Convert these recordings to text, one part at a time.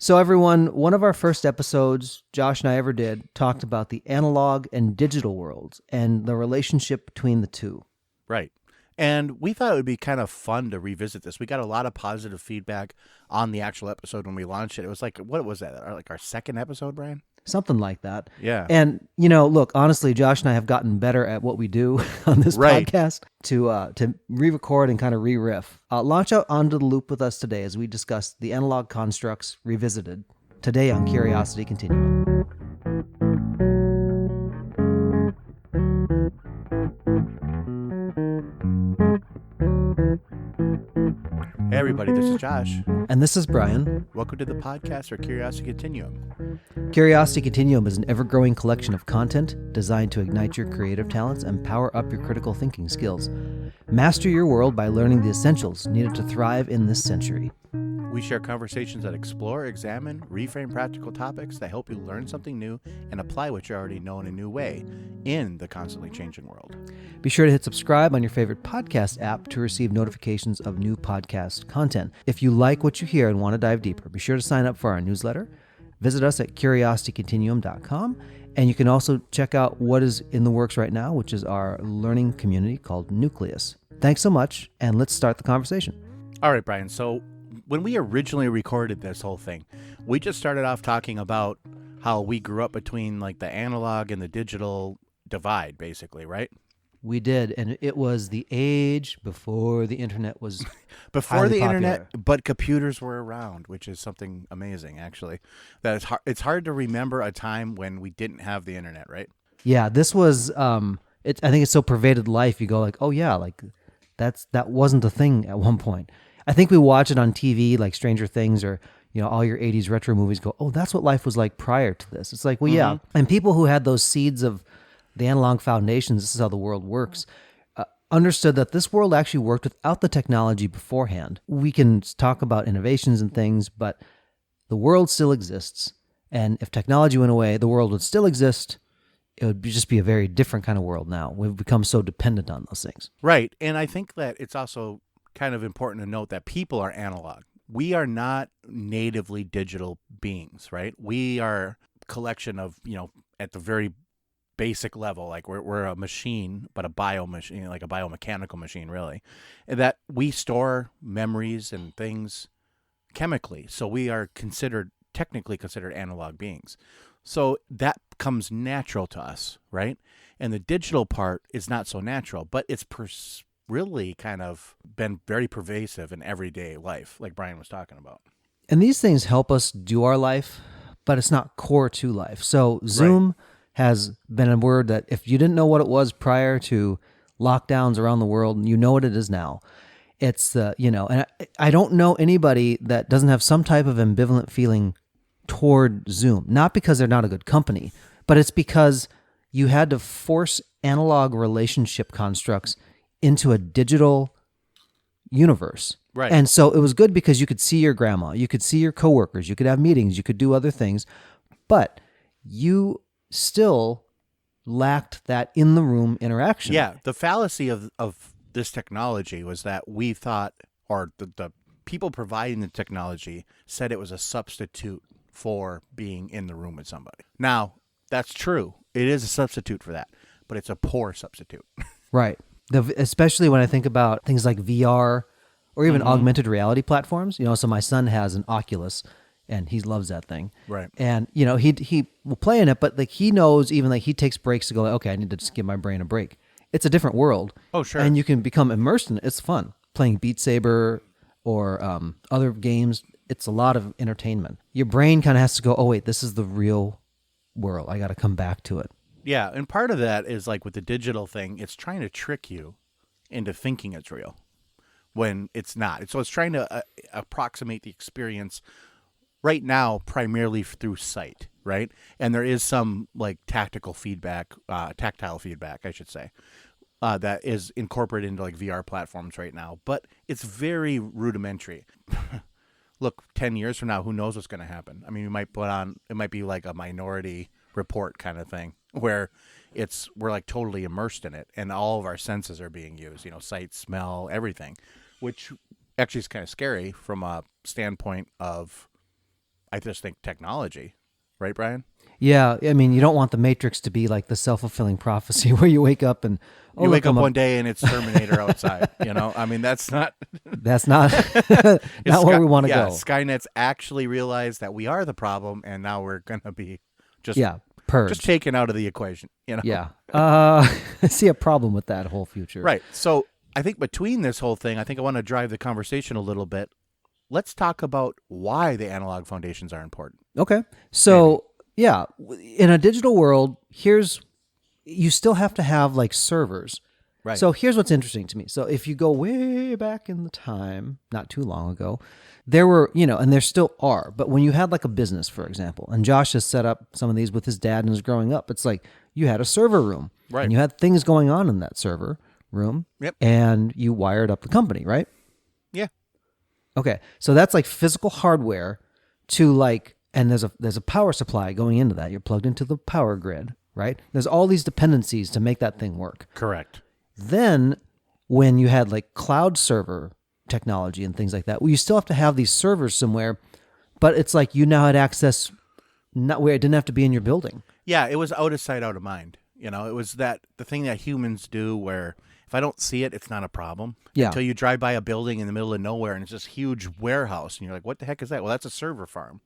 So, everyone, one of our first episodes, Josh and I ever did, talked about the analog and digital worlds and the relationship between the two. Right. And we thought it would be kind of fun to revisit this. We got a lot of positive feedback on the actual episode when we launched it. It was like, what was that? Like our second episode, Brian? Something like that. Yeah. And, look, honestly, Josh and I have gotten better at what we do on this Right. podcast to re-record and kind of re-riff. Launch out onto the loop with us today as we discuss the analog constructs revisited today on Curiosity Continuum. Hey, everybody, this is Josh. And this is Brian. Welcome to the podcast for Curiosity Continuum. Curiosity Continuum is an ever-growing collection of content designed to ignite your creative talents and power up your critical thinking skills. Master your world by learning the essentials needed to thrive in this century. We share conversations that explore, examine, reframe practical topics that help you learn something new and apply what you already know in a new way in the constantly changing world. Be sure to hit subscribe on your favorite podcast app to receive notifications of new podcast content. If you like what you hear and want to dive deeper, be sure to sign up for our newsletter. Visit us at curiositycontinuum.com, and you can also check out what is in the works right now, which is our learning community called Nucleus. Thanks so much, and let's start the conversation. All right, Brian. So when we originally recorded this whole thing, we just started off talking about how we grew up between like the analog and the digital divide, basically, right? We did, and it was the age before the internet was before the popular. internet, but computers were around, which is something amazing, actually. That it's hard to remember a time when we didn't have the internet, right? Yeah, this was. I think it's so pervaded life. You go like, oh yeah, like that wasn't a thing at one point. I think we watch it on TV, like Stranger Things, or all your '80s retro movies. Go, oh, that's what life was like prior to this. It's like, well, yeah, and people who had those seeds of the analog foundations, this is how the world works, understood that this world actually worked without the technology beforehand. We can talk about innovations and things, but the world still exists. And if technology went away, the world would still exist. It would just be a very different kind of world now. We've become so dependent on those things. Right. And I think that it's also kind of important to note that people are analog. We are not natively digital beings, right? We are a collection of, at the very basic level, like we're a machine, but a bio machine, like a biomechanical machine, really, that we store memories and things chemically. So we are technically considered analog beings. So that comes natural to us, right? And the digital part is not so natural, but it's really kind of been very pervasive in everyday life, like Brian was talking about. And these things help us do our life, but it's not core to life. So Zoom has been a word that if you didn't know what it was prior to lockdowns around the world, you know what it is now. It's and I don't know anybody that doesn't have some type of ambivalent feeling toward Zoom. Not because they're not a good company, but it's because you had to force analog relationship constructs into a digital universe. Right. And so it was good because you could see your grandma, you could see your coworkers, you could have meetings, you could do other things, but you still lacked that in the room interaction. Yeah, the fallacy of this technology was that we thought, or the people providing the technology said it was a substitute for being in the room with somebody. Now, that's true. It is a substitute for that, but it's a poor substitute. Right. Especially when I think about things like VR or even augmented reality platforms. So my son has an Oculus, and he loves that thing. Right. And, he will play in it, but like he knows even like he takes breaks to go, okay, I need to just give my brain a break. It's a different world. Oh, sure. And you can become immersed in it. It's fun. Playing Beat Saber or other games, it's a lot of entertainment. Your brain kind of has to go, oh, wait, this is the real world. I got to come back to it. Yeah, and part of that is like with the digital thing, it's trying to trick you into thinking it's real when it's not. So it's trying to approximate the experience right now primarily through sight, right? And there is some like tactile feedback, I should say, that is incorporated into like VR platforms right now. But it's very rudimentary. Look, 10 years from now, who knows what's going to happen? I mean, it might be like a Minority Report kind of thing where we're like totally immersed in it and all of our senses are being used, sight, smell, everything, which actually is kind of scary from a standpoint of I just think technology, right, Brian? Yeah, I mean, you don't want the Matrix to be like the self-fulfilling prophecy where you wake up and You wake up one day and it's Terminator outside. I mean, that's not. That's not not where we want to go. Skynet's actually realized that we are the problem, and now we're gonna be just purged, just taken out of the equation. Yeah. I see a problem with that whole future. Right. So I think between this whole thing, I think I want to drive the conversation a little bit. Let's talk about why the analog foundations are important. Okay. So yeah, in a digital world, you still have to have like servers. Right. So here's what's interesting to me. So if you go way back in the time, not too long ago, there were, and there still are, but when you had like a business, for example, and Josh has set up some of these with his dad and his growing up, it's like you had a server room. Right. And you had things going on in that server room. Yep. And you wired up the company, right? Yeah. Okay. So that's like physical hardware to like, and there's a power supply going into that. You're plugged into the power grid, right? There's all these dependencies to make that thing work. Correct. Then when you had like cloud server technology and things like that, well, you still have to have these servers somewhere, but it's like you now had access not where it didn't have to be in your building. Yeah, it was out of sight, out of mind. It was the thing that humans do where if I don't see it, it's not a problem. Yeah. Until you drive by a building in the middle of nowhere and it's this huge warehouse and you're like, what the heck is that? Well, that's a server farm.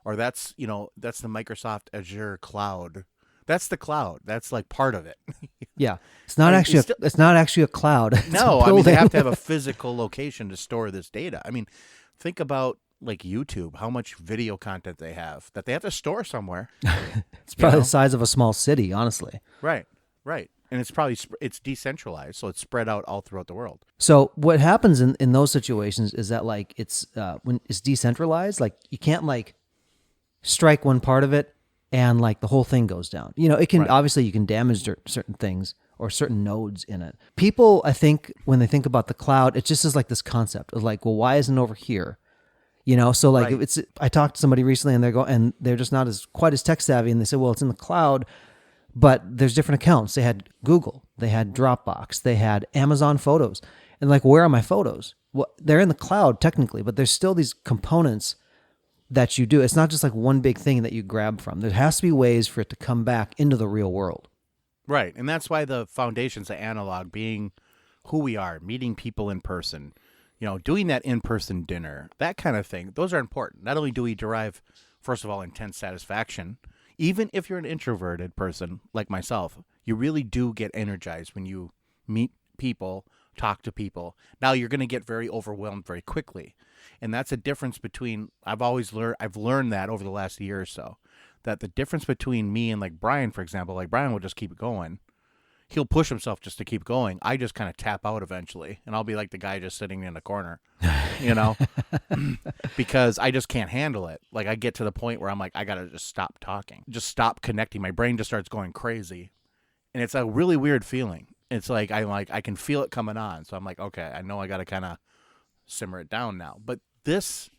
Or that's the Microsoft Azure cloud. That's the cloud. That's like part of it. Yeah. It's not actually a cloud. No, I mean, they have to have a physical location to store this data. I mean, think about like YouTube, how much video content they have that they have to store somewhere. It's probably the size of a small city, honestly. Right. And it's decentralized, so it's spread out all throughout the world. So what happens in those situations is that like it's when it's decentralized, like you can't like strike one part of it and like the whole thing goes down. It can obviously you can damage certain things or certain nodes in it. People, I think, when they think about the cloud, it just is like this concept of like, well, why isn't it over here? So like I talked to somebody recently and they're just not quite as tech savvy, and they said, well, it's in the cloud, but there's different accounts. They had Google, they had Dropbox, they had Amazon Photos, and like, where are my photos? Well, they're in the cloud technically, but there's still these components that you do. It's not just like one big thing that you grab from. There has to be ways for it to come back into the real world. Right. And that's why the foundations of analog being who we are, meeting people in person, doing that in-person dinner, that kind of thing. Those are important. Not only do we derive, first of all, intense satisfaction, even if you're an introverted person like myself, you really do get energized when you meet people, talk to people. Now you're going to get very overwhelmed very quickly. And that's a difference between, I've learned that over the last year or so, that the difference between me and like Brian, for example, like Brian will just keep going. He'll push himself just to keep going. I just kind of tap out eventually, and I'll be like the guy just sitting in the corner, because I just can't handle it. Like I get to the point where I'm like, I got to just stop talking, just stop connecting. My brain just starts going crazy. And it's a really weird feeling. It's like, I can feel it coming on. So I'm like, okay, I know I got to kind of simmer it down now. But this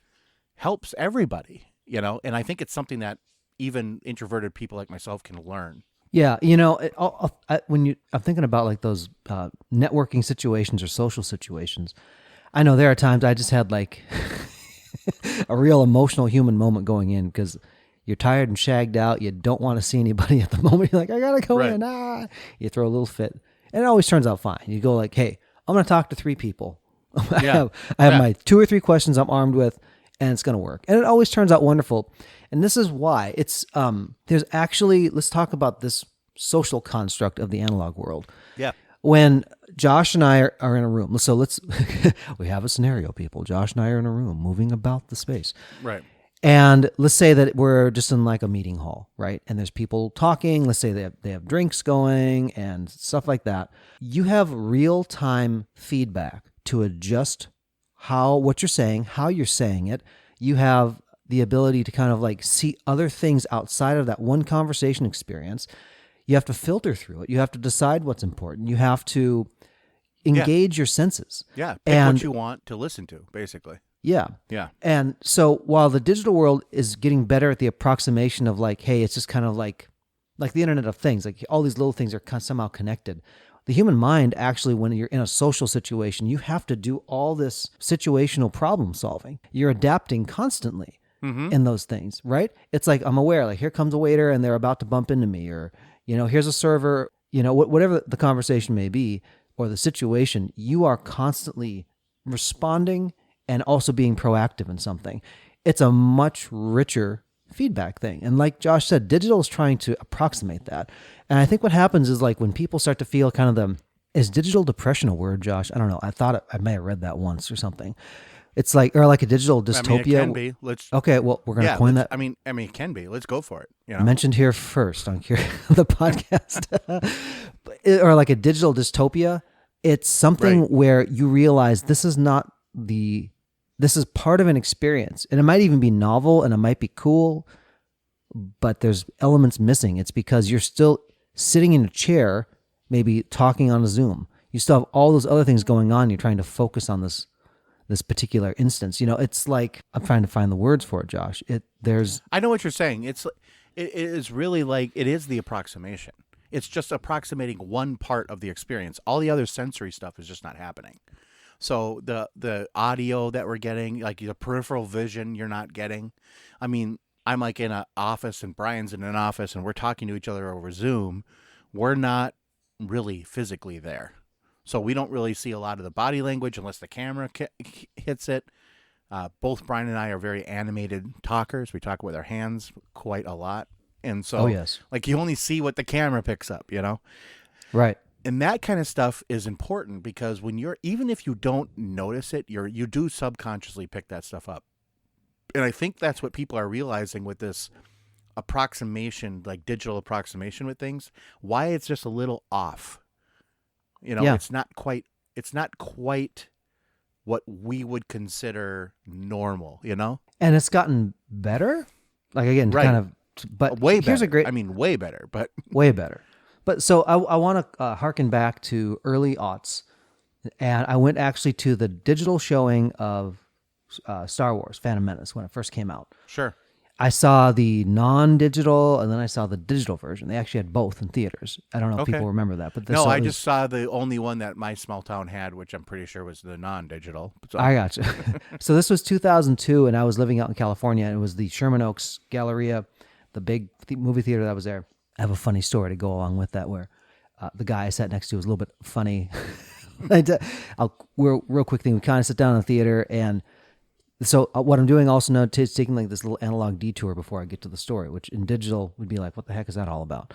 helps everybody, and I think it's something that even introverted people like myself can learn. Yeah, I'm thinking about like those networking situations or social situations, I know there are times I just had like a real emotional human moment going in because you're tired and shagged out. You don't want to see anybody at the moment. You're like, I gotta go in. You throw a little fit, and it always turns out fine. You go like, hey, I'm gonna talk to 3 people. I have my 2 or 3 questions I'm armed with, and it's gonna work. And it always turns out wonderful. And this is why it's there's actually, let's talk about this social construct of the analog world. Yeah. When Josh and I are in a room, so let's we have a scenario, people. Josh and I are in a room moving about the space. Right. And let's say that we're just in like a meeting hall, right? And there's people talking. Let's say they have drinks going and stuff like that. You have real-time feedback to adjust what you're saying, how you're saying it. You have the ability to kind of like see other things outside of that one conversation experience. You have to filter through it. You have to decide what's important. You have to engage your senses. Yeah, pick what you want to listen to, basically. Yeah. Yeah. And so while the digital world is getting better at the approximation of like, hey, it's just kind of like the Internet of Things, like all these little things are somehow connected. The human mind, actually, when you're in a social situation, you have to do all this situational problem solving. You're adapting constantly. in those things, right? It's like I'm aware, like here comes a waiter and they're about to bump into me, or here's a server, whatever the conversation may be or the situation, you are constantly responding and also being proactive in something. It's a much richer feedback thing. And like Josh said, digital is trying to approximate that. And I think what happens is like when people start to feel kind of is digital depression a word, Josh? I don't know. I thought I may have read that once or something. It's like, or like a digital dystopia. It can be. Okay, well, we're going to coin that. I mean, it can be. Let's go for it. Mentioned here first on the podcast. Or like a digital dystopia. It's something where you realize this is part of an experience. And it might even be novel and it might be cool, but there's elements missing. It's because you're still sitting in a chair, maybe talking on a Zoom. You still have all those other things going on. You're trying to focus on this particular instance. It's like, I'm trying to find the words for it, Josh. I know what you're saying. It is really like, it is the approximation. It's just approximating one part of the experience. All the other sensory stuff is just not happening. So the audio that we're getting, like the peripheral vision you're not getting. I mean, I'm like in an office and Brian's in an office and we're talking to each other over Zoom. We're not really physically there. So we don't really see a lot of the body language unless the camera hits it. Both Brian and I are very animated talkers. We talk with our hands quite a lot. And so like you only see what the camera picks up, Right. And that kind of stuff is important because even if you don't notice it, you do subconsciously pick that stuff up. And I think that's what people are realizing with this approximation, like digital approximation with things, why it's just a little off. It's not quite what we would consider normal, And it's gotten better. Like again, kind of, but way better. Way better, but way better. But so I want to harken back to early aughts, and I went actually to the digital showing of Star Wars: Phantom Menace when it first came out. Sure. I saw the non-digital, and then I saw the digital version. They actually had both in theaters. I don't know if people remember that, but I just saw the only one that my small town had, which I'm pretty sure was the non-digital. So. I gotcha. So this was 2002, and I was living out in California, and it was the Sherman Oaks Galleria, the big movie theater that was there. I have a funny story to go along with that, where the guy I sat next to was a little bit funny. Real quick thing. We kind of sit down in the theater, and so what I'm doing also now is taking like this little analog detour before I get to the story, which in digital would be like, what the heck is that all about?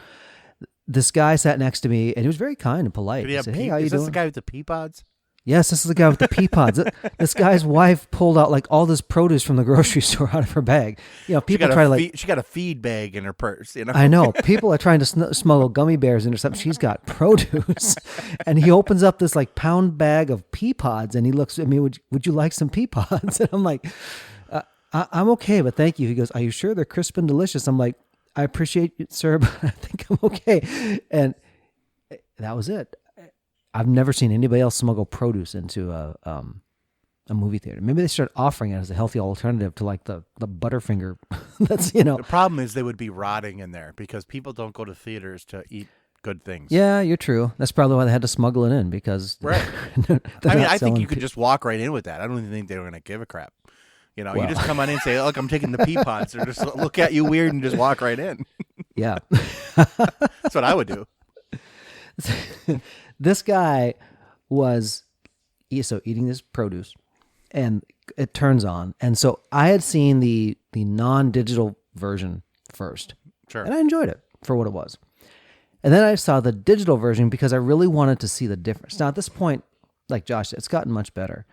This guy sat next to me, and he was very kind and polite. He said, "Hey, how you doing?" Is this the guy with the pea pods? Yes, this is the guy with the pea pods. This guy's wife pulled out like all this produce from the grocery store out of her bag. People try to she got a feed bag in her purse. I know. People are trying to smuggle gummy bears into something. She's got produce, and he opens up this like pound bag of pea pods, and he looks at me. Would you like some pea pods? And I'm like, I'm okay, but thank you. He goes, "Are you sure they're crisp and delicious?" I'm like, "I appreciate it, sir, but I think I'm okay." And that was it. I've never seen anybody else smuggle produce into a movie theater. Maybe they start offering it as a healthy alternative to like the Butterfinger. That's The problem is they would be rotting in there because people don't go to theaters to eat good things. Yeah, you're true. That's probably why they had to smuggle it in because right. I think you could just walk right in with that. I don't even think they were going to give a crap. You just come on in and say, "Look, I'm taking the pea pods," or just look at you weird and just walk right in. Yeah, that's what I would do. This guy was eating this produce, and it turns on. And so I had seen the non-digital version first. Sure. And I enjoyed it for what it was. And then I saw the digital version because I really wanted to see the difference. Now, at this point, like Josh said, it's gotten much better.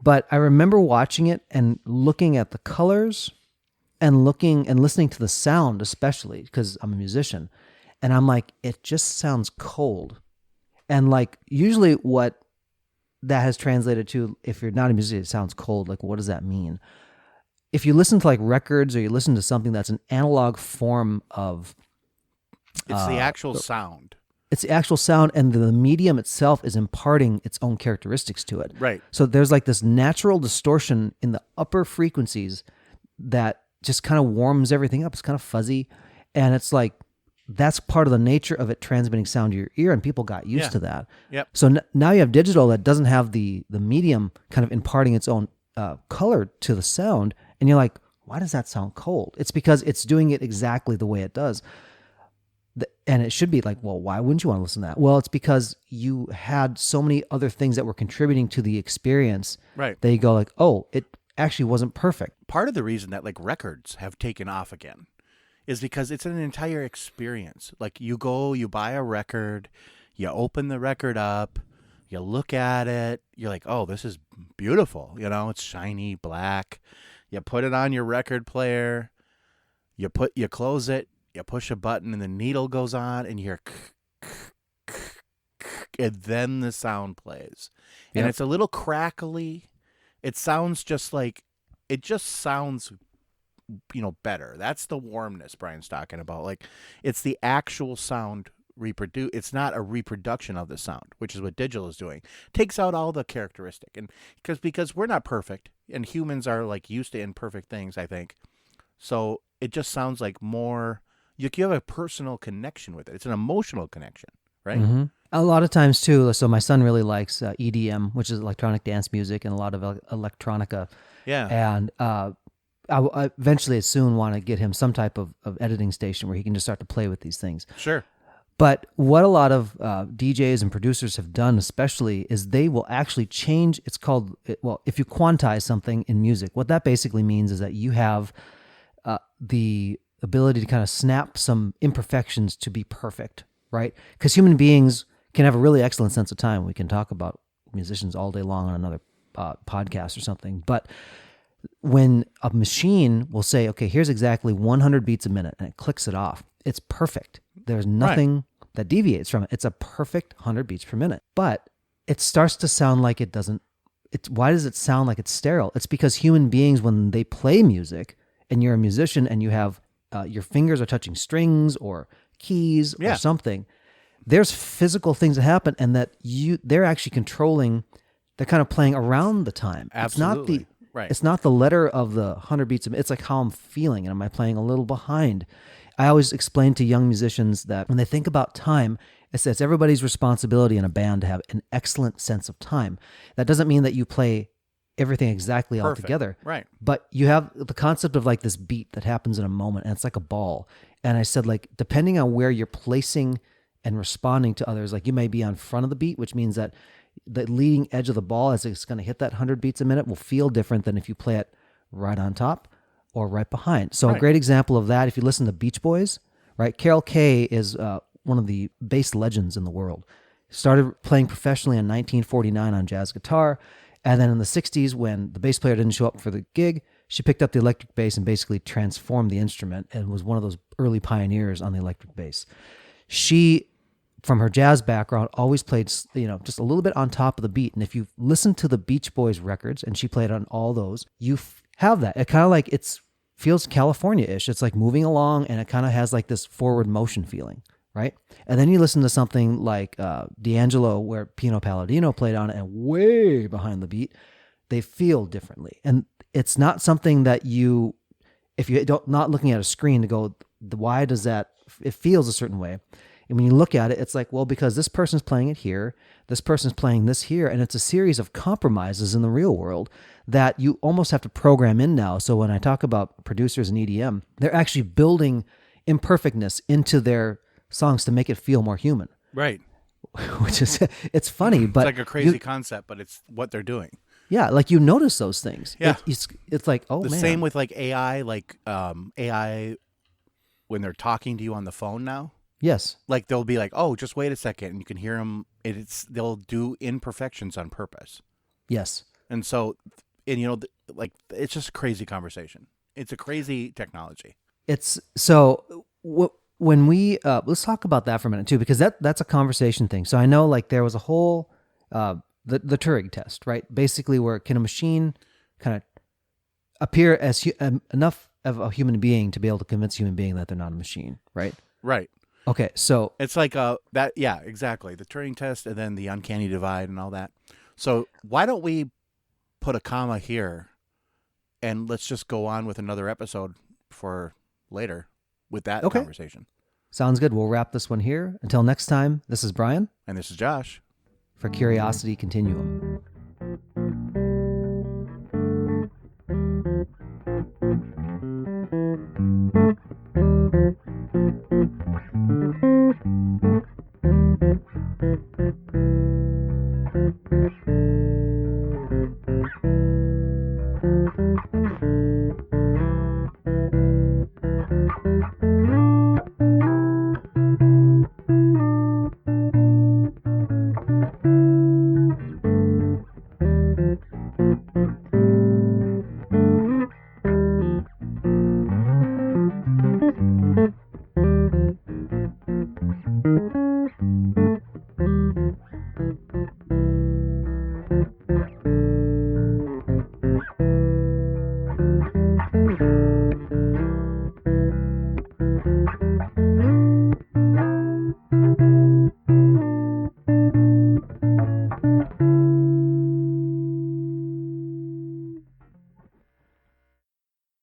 But I remember watching it and looking at the colors and looking and listening to the sound, especially because I'm a musician. And I'm like, it just sounds cold. And like usually what that has translated to, if you're not a musician, it sounds cold. Like, what does that mean? If you listen to like records or you listen to something that's an analog form of... It's the actual sound. It's the actual sound, and the medium itself is imparting its own characteristics to it. Right. So there's like this natural distortion in the upper frequencies that just kind of warms everything up. It's kind of fuzzy. And it's like, that's part of the nature of it transmitting sound to your ear, and people got used to that. Yep. So now you have digital that doesn't have the medium kind of imparting its own color to the sound, and you're like, why does that sound cold? It's because it's doing it exactly the way it does. And it should be like, well, why wouldn't you want to listen to that? Well, it's because you had so many other things that were contributing to the experience. Right. That you go like, oh, it actually wasn't perfect. Part of the reason that like records have taken off again is because it's an entire experience. Like you go, you buy a record, you open the record up, you look at it, you're like, oh, this is beautiful. You know, it's shiny, black. You put it on your record player, you close it, you push a button and the needle goes on and you hear and then the sound plays. And it's a little crackly. It sounds just like, it just sounds, better. That's the warmness Brian's talking about. Like, it's the actual sound reproduce. It's not a reproduction of the sound, which is what digital is doing. Takes out all the characteristic. And because we're not perfect and humans are like used to imperfect things, I think. So it just sounds like more, you have a personal connection with it. It's an emotional connection, right? Mm-hmm. A lot of times too. So my son really likes EDM, which is electronic dance music, and a lot of electronica. Yeah. And I eventually soon want to get him some type of editing station where he can just start to play with these things. Sure. But what a lot of DJs and producers have done, especially, is they will actually change. It's called, if you quantize something in music, what that basically means is that you have the ability to kind of snap some imperfections to be perfect, right? Because human beings can have a really excellent sense of time. We can talk about musicians all day long on another podcast or something. But when a machine will say, okay, here's exactly 100 beats a minute, and it clicks it off, it's perfect. There's nothing that deviates from it. It's a perfect 100 beats per minute. But it starts to sound like it doesn't. Why does it sound like it's sterile? It's because human beings, when they play music, and you're a musician and you have your fingers are touching strings or keys or something, there's physical things that happen, and that they're actually controlling. They're kind of playing around the time. Absolutely. It's not the letter of the 100 beats. It's like how I'm feeling, and am I playing a little behind? I always explain to young musicians that when they think about time, it's everybody's responsibility in a band to have an excellent sense of time. That doesn't mean that you play everything exactly all together. Right. But you have the concept of like this beat that happens in a moment, and it's like a ball. And I said, like, depending on where you're placing and responding to others, like you may be on front of the beat, which means that the leading edge of the ball, as it's going to hit that 100 beats a minute, will feel different than if you play it right on top or right behind. So a great example of that, if you listen to Beach Boys, right? Carol Kaye is one of the bass legends in the world. Started playing professionally in 1949 on jazz guitar. And then in the 60s, when the bass player didn't show up for the gig, she picked up the electric bass and basically transformed the instrument and was one of those early pioneers on the electric bass. She, from her jazz background, always played, just a little bit on top of the beat. And if you listen to the Beach Boys records, and she played on all those, you have that. It kind of like feels California-ish. It's like moving along, and it kind of has like this forward motion feeling, right? And then you listen to something like D'Angelo, where Pino Palladino played on it, and way behind the beat, they feel differently. And it's not something that if you don't not looking at a screen to go, why does that? It feels a certain way. And when you look at it, it's like, well, because this person's playing it here, this person's playing this here, and it's a series of compromises in the real world that you almost have to program in now. So when I talk about producers and EDM, they're actually building imperfectness into their songs to make it feel more human. Right. Which is, it's funny, but it's like a crazy concept, but it's what they're doing. Yeah, like you notice those things. Yeah. It's like, oh, man. The same with like AI, AI when they're talking to you on the phone now. Yes. Like they'll be like, oh, just wait a second, and you can hear them. They'll do imperfections on purpose. Yes. And so, like it's just a crazy conversation. It's a crazy technology. It's so when we let's talk about that for a minute too, because that's a conversation thing. So I know like there was a whole the Turing test, right? Basically, where can a machine kind of appear as enough of a human being to be able to convince a human being that they're not a machine, right? Right. Okay, so it's like that. Yeah, exactly. The Turing test, and then the uncanny divide, and all that. So why don't we put a comma here, and let's just go on with another episode for later with that conversation. Sounds good. We'll wrap this one here. Until next time, this is Brian. And this is Josh. For Curiosity Continuum.